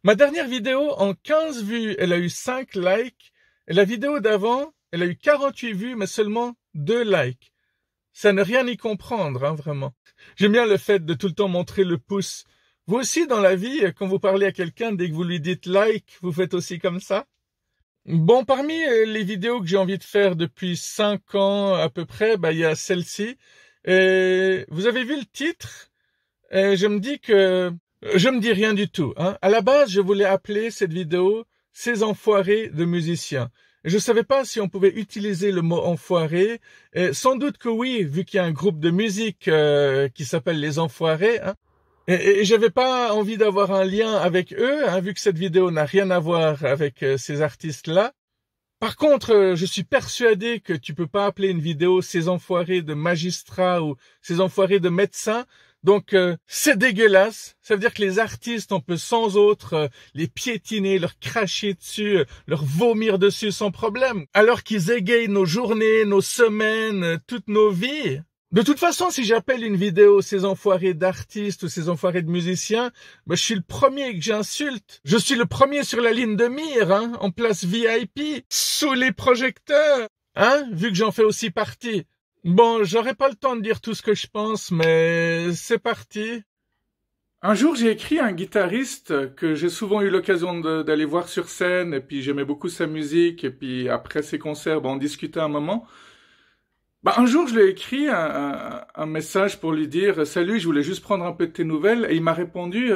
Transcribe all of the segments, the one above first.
Ma dernière vidéo, en 15 vues, elle a eu 5 likes. Et la vidéo d'avant, elle a eu 48 vues, mais seulement 2 likes. Ça ne rien y comprendre, hein, vraiment. J'aime bien le fait de tout le temps montrer le pouce. Vous aussi, dans la vie, quand vous parlez à quelqu'un, dès que vous lui dites like, vous faites aussi comme ça? Bon, parmi les vidéos que j'ai envie de faire depuis 5 ans à peu près, il y a celle-ci. Et vous avez vu le titre? Et je me dis que je me dis rien du tout, hein. À la base, je voulais appeler cette vidéo Ces enfoirés de musiciens. Je ne savais pas si on pouvait utiliser le mot enfoiré. Et sans doute que oui, vu qu'il y a un groupe de musique qui s'appelle Les Enfoirés, hein. Et j'avais pas envie d'avoir un lien avec eux, hein, vu que cette vidéo n'a rien à voir avec ces artistes-là. Par contre, je suis persuadé que tu peux pas appeler une vidéo Ces enfoirés de magistrats ou Ces enfoirés de médecins. Donc, c'est dégueulasse. Ça veut dire que les artistes, on peut sans autre les piétiner, leur cracher dessus, leur vomir dessus sans problème. Alors qu'ils égayent nos journées, nos semaines, toutes nos vies. De toute façon, si j'appelle une vidéo Ces enfoirés d'artistes ou Ces enfoirés de musiciens, je suis le premier que j'insulte. Je suis le premier sur la ligne de mire, hein, en place VIP, sous les projecteurs, hein, vu que j'en fais aussi partie. Bon, j'aurai pas le temps de dire tout ce que je pense, mais c'est parti. Un jour, j'ai écrit à un guitariste que j'ai souvent eu l'occasion d'aller voir sur scène, et puis j'aimais beaucoup sa musique, et puis après ses concerts, on discutait un moment. Un jour, je lui ai écrit un message pour lui dire «Salut, je voulais juste prendre un peu de tes nouvelles», et il m'a répondu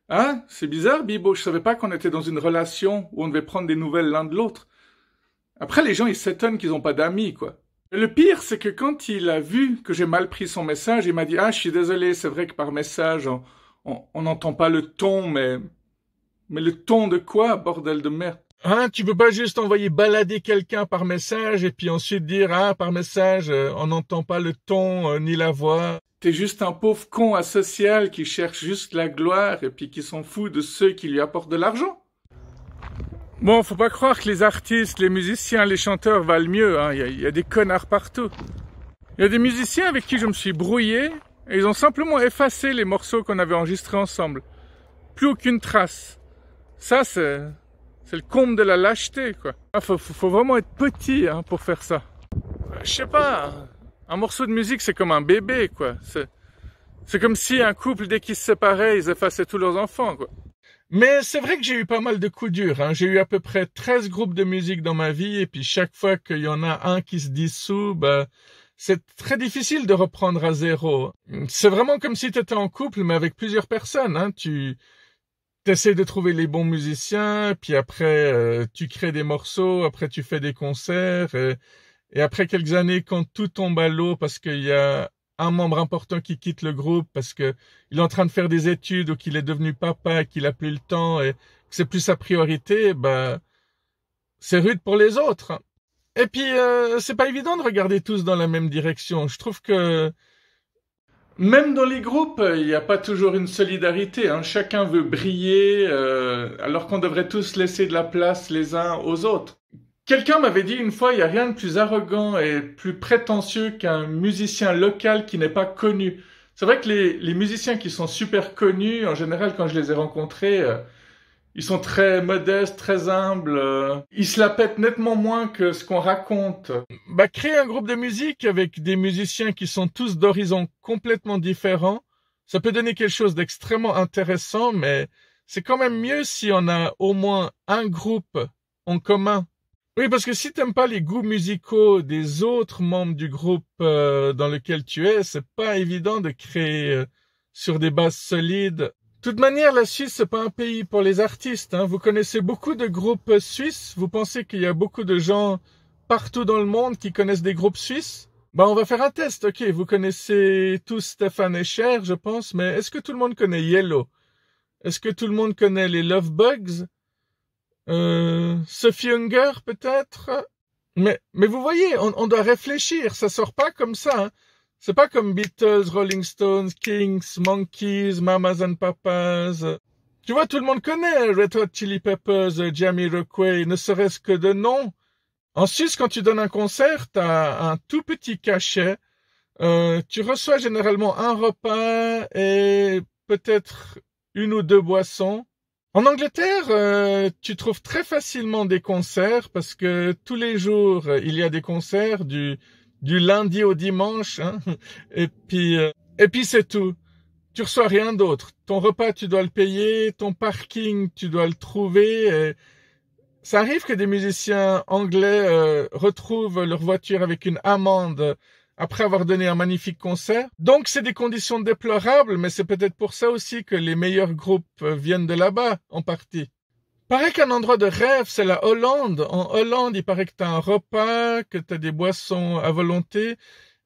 «Ah, c'est bizarre, Bibo, je savais pas qu'on était dans une relation où on devait prendre des nouvelles l'un de l'autre.» Après, les gens, ils s'étonnent qu'ils ont pas d'amis, quoi. Et le pire, c'est que quand il a vu que j'ai mal pris son message, il m'a dit «Ah, je suis désolé, c'est vrai que par message, on n'entend pas le ton, mais le ton de quoi, bordel de merde?» Hein, tu peux pas juste envoyer balader quelqu'un par message et puis ensuite dire «Ah, par message, on n'entend pas le ton ni la voix.» T'es juste un pauvre con asocial qui cherche juste la gloire et puis qui s'en fout de ceux qui lui apportent de l'argent. Bon, faut pas croire que les artistes, les musiciens, les chanteurs valent mieux, hein. Il y a des connards partout. Il y a des musiciens avec qui je me suis brouillé et ils ont simplement effacé les morceaux qu'on avait enregistrés ensemble. Plus aucune trace. Ça, c'est le comble de la lâcheté, quoi. Faut vraiment être petit, hein, pour faire ça. Je sais pas, un morceau de musique, c'est comme un bébé, quoi. C'est comme si un couple, dès qu'ils se séparaient, ils effaçaient tous leurs enfants, quoi. Mais c'est vrai que j'ai eu pas mal de coups durs, hein. J'ai eu à peu près 13 groupes de musique dans ma vie, et puis chaque fois qu'il y en a un qui se dissout, c'est très difficile de reprendre à zéro. C'est vraiment comme si tu étais en couple, mais avec plusieurs personnes, hein. Tu essaies de trouver les bons musiciens, puis après, tu crées des morceaux, après tu fais des concerts, et après quelques années, quand tout tombe à l'eau parce qu'il y a un membre important qui quitte le groupe parce que il est en train de faire des études ou qu'il est devenu papa, qu'il a plus le temps et que c'est plus sa priorité, c'est rude pour les autres, hein. Et puis, c'est pas évident de regarder tous dans la même direction. Je trouve que même dans les groupes, il n'y a pas toujours une solidarité, hein. Chacun veut briller, alors qu'on devrait tous laisser de la place les uns aux autres. Quelqu'un m'avait dit une fois, il n'y a rien de plus arrogant et plus prétentieux qu'un musicien local qui n'est pas connu. C'est vrai que les musiciens qui sont super connus, en général, quand je les ai rencontrés, ils sont très modestes, très humbles. Ils se la pètent nettement moins que ce qu'on raconte. Créer un groupe de musique avec des musiciens qui sont tous d'horizons complètement différents, ça peut donner quelque chose d'extrêmement intéressant, mais c'est quand même mieux si on a au moins un groupe en commun. Oui, parce que si t'aimes pas les goûts musicaux des autres membres du groupe dans lequel tu es, c'est pas évident de créer sur des bases solides. De toute manière, la Suisse, c'est pas un pays pour les artistes, hein. Vous connaissez beaucoup de groupes suisses? Vous pensez qu'il y a beaucoup de gens partout dans le monde qui connaissent des groupes suisses? On va faire un test, ok. Vous connaissez tous Stéphane Escher, je pense, mais est-ce que tout le monde connaît Yellow? Est-ce que tout le monde connaît les Love Bugs? Sophie Hunger, peut-être? Mais vous voyez, on doit réfléchir, ça sort pas comme ça, hein. C'est pas comme Beatles, Rolling Stones, Kings, Monkeys, Mamas and Papas. Tu vois, tout le monde connaît Red Hot Chili Peppers, Jamiroquai, ne serait-ce que de nom. En Suisse, quand tu donnes un concert, t'as un tout petit cachet. Tu reçois généralement un repas et peut-être une ou deux boissons. En Angleterre, tu trouves très facilement des concerts parce que tous les jours, il y a des concerts du lundi au dimanche, hein. Et puis c'est tout. Tu reçois rien d'autre. Ton repas, tu dois le payer. Ton parking, tu dois le trouver. Et ça arrive que des musiciens anglais retrouvent leur voiture avec une amende après avoir donné un magnifique concert. Donc c'est des conditions déplorables, mais c'est peut-être pour ça aussi que les meilleurs groupes viennent de là-bas, en partie. Paraît qu'un endroit de rêve, c'est la Hollande. En Hollande, il paraît que t'as un repas, que t'as des boissons à volonté,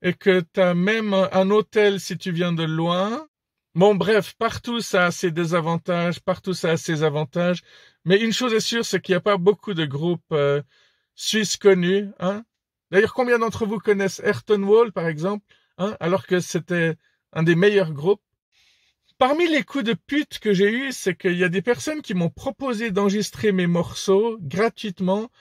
et que t'as même un hôtel si tu viens de loin. Bon, bref, partout ça a ses désavantages, partout ça a ses avantages. Mais une chose est sûre, c'est qu'il n'y a pas beaucoup de groupes suisses connus, hein. D'ailleurs, combien d'entre vous connaissent Ayrton Wall, par exemple, hein, alors que c'était un des meilleurs groupes? Parmi les coups de pute que j'ai eus, c'est qu'il y a des personnes qui m'ont proposé d'enregistrer mes morceaux gratuitement.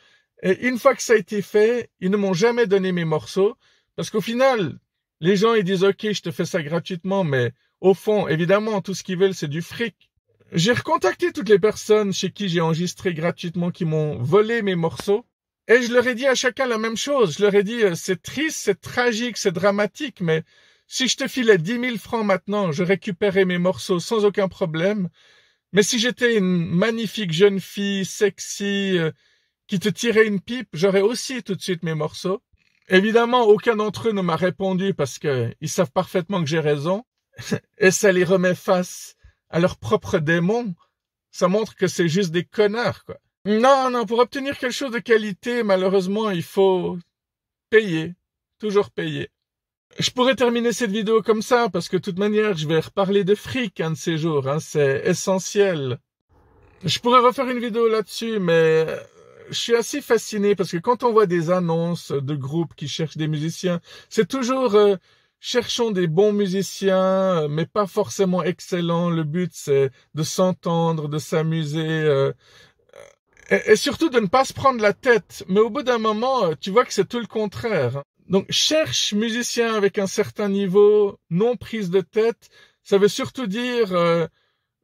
Et une fois que ça a été fait, ils ne m'ont jamais donné mes morceaux. Parce qu'au final, les gens, ils disent, OK, je te fais ça gratuitement, mais au fond, évidemment, tout ce qu'ils veulent, c'est du fric. J'ai recontacté toutes les personnes chez qui j'ai enregistré gratuitement, qui m'ont volé mes morceaux. Et je leur ai dit à chacun la même chose. Je leur ai dit, c'est triste, c'est tragique, c'est dramatique, mais si je te filais 10 000 francs maintenant, je récupérais mes morceaux sans aucun problème. Mais si j'étais une magnifique jeune fille sexy qui te tirait une pipe, j'aurais aussi tout de suite mes morceaux. Évidemment, aucun d'entre eux ne m'a répondu parce que ils savent parfaitement que j'ai raison. Et ça les remet face à leurs propres démons. Ça montre que c'est juste des connards, quoi. Non, pour obtenir quelque chose de qualité, malheureusement, il faut payer. Toujours payer. Je pourrais terminer cette vidéo comme ça, parce que de toute manière, je vais reparler de fric un de ces jours, hein, c'est essentiel. Je pourrais refaire une vidéo là-dessus, mais je suis assez fasciné, parce que quand on voit des annonces de groupes qui cherchent des musiciens, c'est toujours cherchons des bons musiciens, mais pas forcément excellents. Le but, c'est de s'entendre, de s'amuser, et surtout de ne pas se prendre la tête. Mais au bout d'un moment, tu vois que c'est tout le contraire. Donc, cherche musicien avec un certain niveau, non prise de tête. Ça veut surtout dire,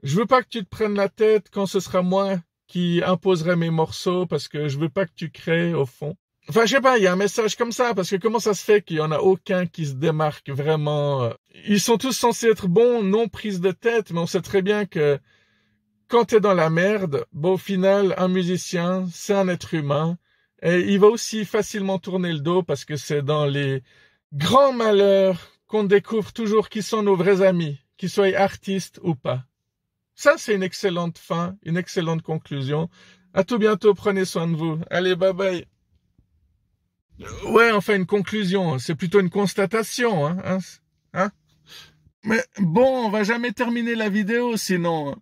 je veux pas que tu te prennes la tête quand ce sera moi qui imposerai mes morceaux parce que je veux pas que tu crées au fond. Enfin, je sais pas, il y a un message comme ça, parce que comment ça se fait qu'il y en a aucun qui se démarque vraiment? Ils sont tous censés être bons, non prise de tête, mais on sait très bien que quand t'es dans la merde, bon, au final, un musicien, c'est un être humain, et il va aussi facilement tourner le dos parce que c'est dans les grands malheurs qu'on découvre toujours qui sont nos vrais amis, qu'ils soient artistes ou pas. Ça, c'est une excellente fin, une excellente conclusion. À tout bientôt, prenez soin de vous. Allez, bye bye. Ouais, enfin, une conclusion, c'est plutôt une constatation, hein. Mais bon, on va jamais terminer la vidéo sinon.